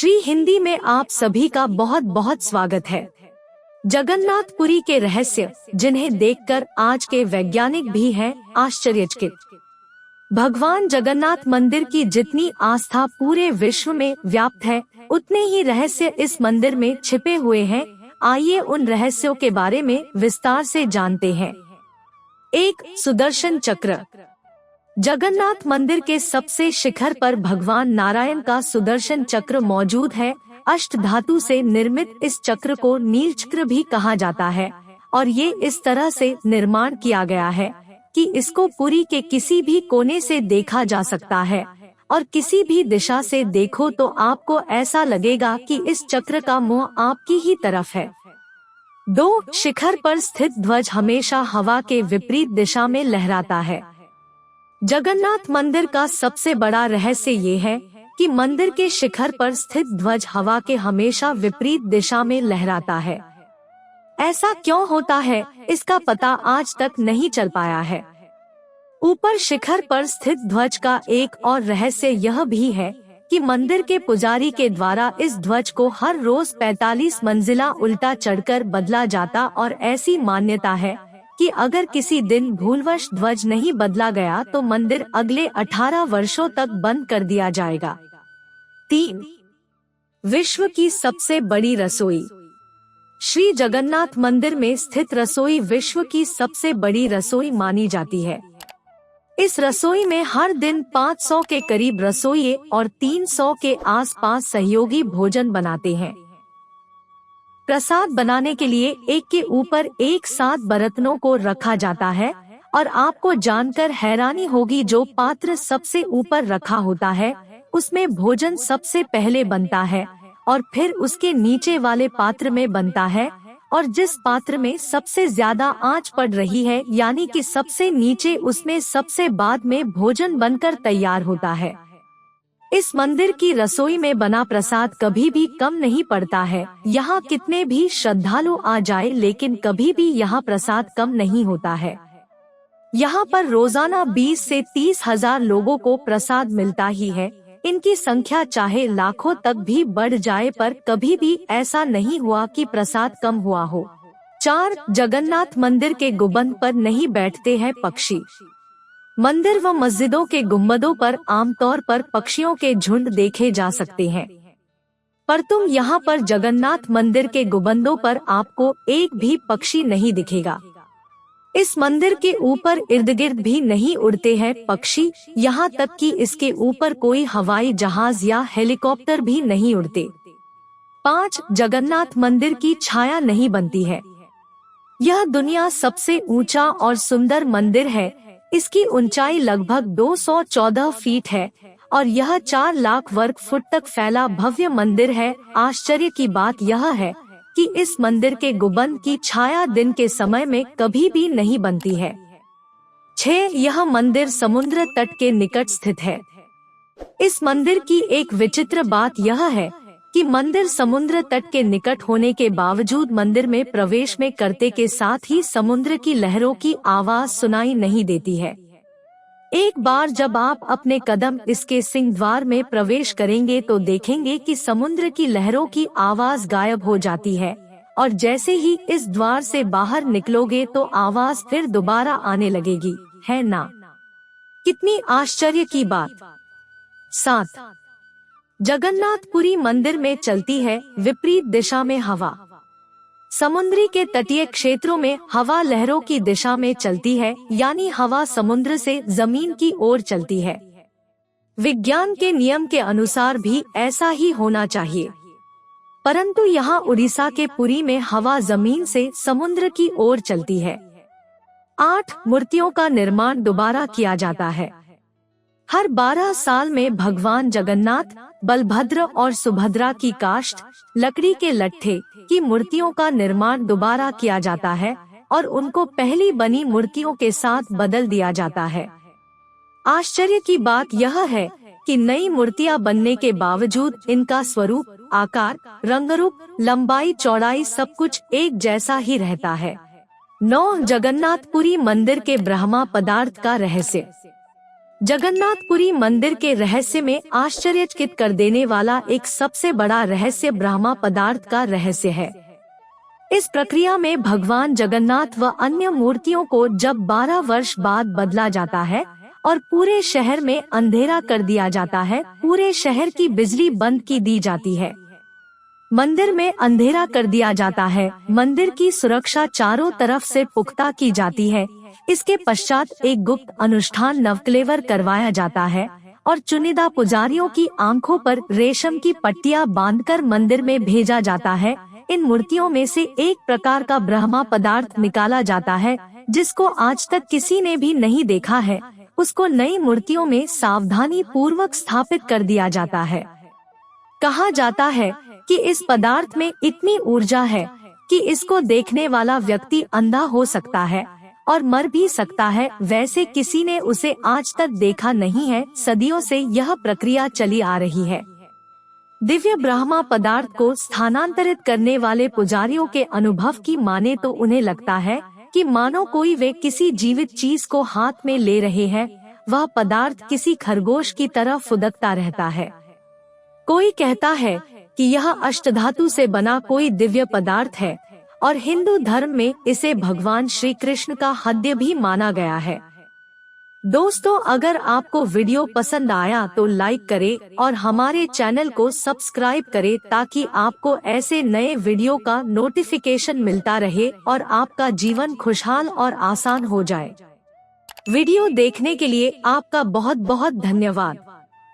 श्री हिंदी में आप सभी का बहुत बहुत स्वागत है। जगन्नाथपुरी के रहस्य, जिन्हें देखकर आज के वैज्ञानिक भी हैं आश्चर्यचकित। भगवान जगन्नाथ मंदिर की जितनी आस्था पूरे विश्व में व्याप्त है, उतने ही रहस्य इस मंदिर में छिपे हुए हैं। आइए उन रहस्यों के बारे में विस्तार से जानते हैं। 1. सुदर्शन चक्र। जगन्नाथ मंदिर के सबसे शिखर पर भगवान नारायण का सुदर्शन चक्र मौजूद है। अष्ट धातु से निर्मित इस चक्र को नीलचक्र भी कहा जाता है और ये इस तरह से निर्माण किया गया है कि इसको पुरी के किसी भी कोने से देखा जा सकता है और किसी भी दिशा से देखो तो आपको ऐसा लगेगा कि इस चक्र का मुंह आपकी ही तरफ है। 2. शिखर पर स्थित ध्वज हमेशा हवा के विपरीत दिशा में लहराता है। जगन्नाथ मंदिर का सबसे बड़ा रहस्य ये है कि मंदिर के शिखर पर स्थित ध्वज हवा के हमेशा विपरीत दिशा में लहराता है। ऐसा क्यों होता है, इसका पता आज तक नहीं चल पाया है। ऊपर शिखर पर स्थित ध्वज का एक और रहस्य यह भी है कि मंदिर के पुजारी के द्वारा इस ध्वज को हर रोज 45 मंजिला उल्टा चढ़कर बदला जाता और ऐसी मान्यता है कि अगर किसी दिन भूलवश ध्वज नहीं बदला गया तो मंदिर अगले 18 वर्षों तक बंद कर दिया जाएगा। 3. विश्व की सबसे बड़ी रसोई। श्री जगन्नाथ मंदिर में स्थित रसोई विश्व की सबसे बड़ी रसोई मानी जाती है। इस रसोई में हर दिन 500 के करीब रसोइये और 300 के आसपास सहयोगी भोजन बनाते हैं। प्रसाद बनाने के लिए एक के ऊपर एक साथ बर्तनों को रखा जाता है और आपको जानकर हैरानी होगी, जो पात्र सबसे ऊपर रखा होता है उसमें भोजन सबसे पहले बनता है और फिर उसके नीचे वाले पात्र में बनता है, और जिस पात्र में सबसे ज्यादा आंच पड़ रही है यानी कि सबसे नीचे, उसमें सबसे बाद में भोजन बनकर तैयार होता है। इस मंदिर की रसोई में बना प्रसाद कभी भी कम नहीं पड़ता है। यहाँ कितने भी श्रद्धालु आ जाए लेकिन कभी भी यहाँ प्रसाद कम नहीं होता है। यहाँ पर रोजाना 20 से 30 हजार लोगों को प्रसाद मिलता ही है। इनकी संख्या चाहे लाखों तक भी बढ़ जाए पर कभी भी ऐसा नहीं हुआ कि प्रसाद कम हुआ हो। 4. जगन्नाथ मंदिर के गुंबद पर नहीं बैठते हैं पक्षी। मंदिर व मस्जिदों के गुंबदों पर आमतौर पर पक्षियों के झुंड देखे जा सकते हैं, पर तुम यहाँ पर जगन्नाथ मंदिर के गुंबदों पर आपको एक भी पक्षी नहीं दिखेगा। इस मंदिर के ऊपर इर्द गिर्द भी नहीं उड़ते हैं पक्षी, यहाँ तक कि इसके ऊपर कोई हवाई जहाज या हेलीकॉप्टर भी नहीं उड़ते। 5. जगन्नाथ मंदिर की छाया नहीं बनती है। यह दुनिया सबसे ऊंचा और सुंदर मंदिर है। इसकी ऊंचाई लगभग 214 फीट है और यह 4 लाख वर्ग फुट तक फैला भव्य मंदिर है। आश्चर्य की बात यह है कि इस मंदिर के गुंबद की छाया दिन के समय में कभी भी नहीं बनती है। 6. यह मंदिर समुद्र तट के निकट स्थित है। इस मंदिर की एक विचित्र बात यह है कि मंदिर समुद्र तट के निकट होने के बावजूद मंदिर में प्रवेश में करते के साथ ही समुद्र की लहरों की आवाज सुनाई नहीं देती है। एक बार जब आप अपने कदम इसके सिंह द्वार में प्रवेश करेंगे तो देखेंगे कि समुद्र की लहरों की आवाज गायब हो जाती है और जैसे ही इस द्वार से बाहर निकलोगे तो आवाज फिर दोबारा आने लगेगी, है ना? कितनी आश्चर्य की बात। 7. जगन्नाथपुरी मंदिर में चलती है विपरीत दिशा में हवा। समुद्री के तटीय क्षेत्रों में हवा लहरों की दिशा में चलती है, यानी हवा समुद्र से जमीन की ओर चलती है। विज्ञान के नियम के अनुसार भी ऐसा ही होना चाहिए, परंतु यहाँ उड़ीसा के पुरी में हवा जमीन से समुद्र की ओर चलती है। 8. मूर्तियों का निर्माण दोबारा किया जाता है। हर 12 साल में भगवान जगन्नाथ, बलभद्र और सुभद्रा की काष्ठ, लकड़ी के लट्ठे की मूर्तियों का निर्माण दोबारा किया जाता है और उनको पहली बनी मूर्तियों के साथ बदल दिया जाता है। आश्चर्य की बात यह है कि नई मूर्तियां बनने के बावजूद इनका स्वरूप, आकार, रंगरूप, लंबाई, चौड़ाई सब कुछ एक जैसा ही रहता है। 9. जगन्नाथपुरी मंदिर के ब्रह्मा पदार्थ का रहस्य। जगन्नाथपुरी मंदिर के रहस्य में आश्चर्यचकित कर देने वाला एक सबसे बड़ा रहस्य ब्रह्मा पदार्थ का रहस्य है। इस प्रक्रिया में भगवान जगन्नाथ व अन्य मूर्तियों को जब 12 वर्ष बाद बदला जाता है और पूरे शहर में अंधेरा कर दिया जाता है, पूरे शहर की बिजली बंद की दी जाती है, मंदिर में अंधेरा कर दिया जाता है, मंदिर की सुरक्षा चारों तरफ से पुख्ता की जाती है। इसके पश्चात एक गुप्त अनुष्ठान नवकलेवर करवाया जाता है और चुनिंदा पुजारियों की आंखों पर रेशम की पट्टियां बांधकर मंदिर में भेजा जाता है। इन मूर्तियों में से एक प्रकार का ब्रह्मा पदार्थ निकाला जाता है जिसको आज तक किसी ने भी नहीं देखा है। उसको नई मूर्तियों में सावधानी पूर्वक स्थापित कर दिया जाता है। कहा जाता है कि इस पदार्थ में इतनी ऊर्जा है कि इसको देखने वाला व्यक्ति अंधा हो सकता है और मर भी सकता है। वैसे किसी ने उसे आज तक देखा नहीं है। सदियों से यह प्रक्रिया चली आ रही है। दिव्य ब्रह्मा पदार्थ को स्थानांतरित करने वाले पुजारियों के अनुभव की माने तो उन्हें लगता है कि मानो कोई वे किसी जीवित चीज को हाथ में ले रहे हैं। वह पदार्थ किसी खरगोश की तरह फुदकता रहता है। कोई कहता है कि यह अष्टधातु से बना कोई दिव्य पदार्थ है और हिंदू धर्म में इसे भगवान श्री कृष्ण का हृदय भी माना गया है। दोस्तों, अगर आपको वीडियो पसंद आया तो लाइक करें और हमारे चैनल को सब्सक्राइब करें ताकि आपको ऐसे नए वीडियो का नोटिफिकेशन मिलता रहे और आपका जीवन खुशहाल और आसान हो जाए। वीडियो देखने के लिए आपका बहुत बहुत धन्यवाद।